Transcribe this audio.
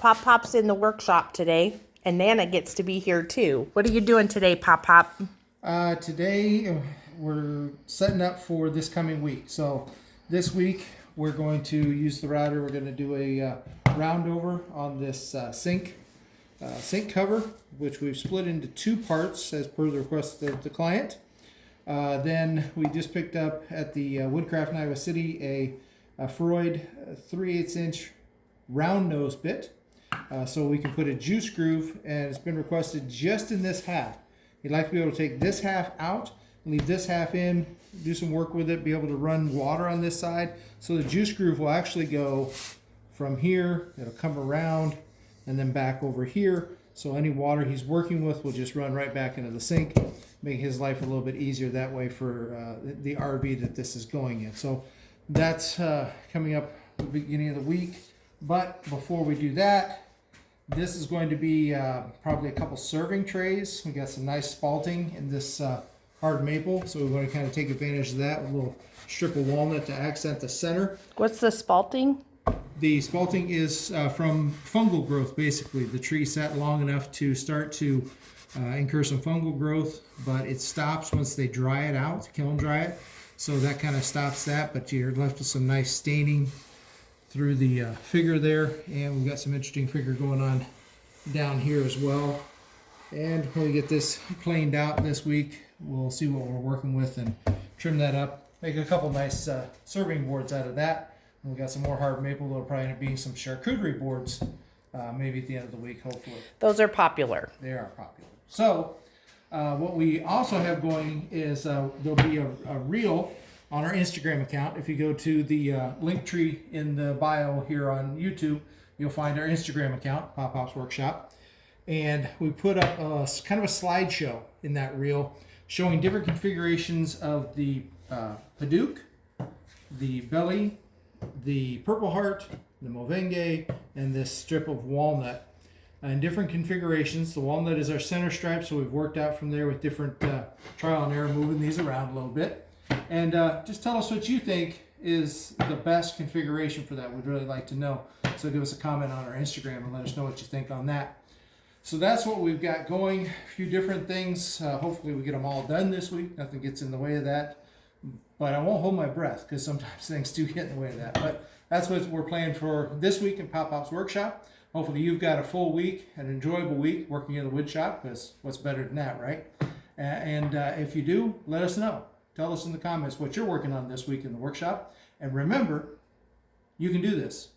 Pop Pop's in the workshop today, and Nana gets to be here too. What are you doing today, Pop Pop? Today we're setting up for this coming week. So this week we're going to use the router. We're going to do a round over on this sink cover, which we've split into two parts as per the request of the client. Then we just picked up at the Woodcraft in Iowa City a Freud 3/8 inch round nose bit, so we can put a juice groove, and it's been requested just in this half. You'd like to be able to take this half out, leave this half in, do some work with it, be able to run water on this side. So the juice groove will actually go from here, it'll come around, and then back over here. So any water he's working with will just run right back into the sink, make his life a little bit easier that way for the RV that this is going in. So that's coming up at the beginning of the week. But before we do that, this is going to be probably a couple serving trays. We got some nice spalting in this hard maple, so we're going to kind of take advantage of that with a little strip of walnut to accent the center. What's the spalting? The spalting is from fungal growth, basically. The tree sat long enough to start to incur some fungal growth, but it stops once they dry it out, kiln dry it. So that kind of stops that, but you're left with some nice staining through the figure there, and we've got some interesting figure going on down here as well. And when we get this planed out this week, we'll see what we're working with and trim that up, make a couple nice serving boards out of that. And we got some more hard maple. There'll probably end up being some charcuterie boards maybe at the end of the week, hopefully. Those are popular. They are popular. So what we also have going is there'll be a reel on our Instagram account. If you go to the link tree in the bio here on YouTube, you'll find our Instagram account, Pop Pop's Workshop. And we put up kind of a slideshow in that reel showing different configurations of the Padauk, the belly, the Purple Heart, the Movenge, and this strip of walnut in different configurations. The walnut is our center stripe, so we've worked out from there with different trial and error, moving these around a little bit. And just tell us what you think is the best configuration for that. We'd really like to know. So give us a comment on our Instagram and let us know what you think on that. So that's what we've got going. A few different things. Hopefully we get them all done this week. Nothing gets in the way of that. But I won't hold my breath because sometimes things do get in the way of that. But that's what we're planning for this week in Pop Pop's Workshop. Hopefully you've got a full week, an enjoyable week working in the wood shop, because what's better than that, right? And if you do, let us know. Tell us in the comments what you're working on this week in the workshop. And remember, you can do this.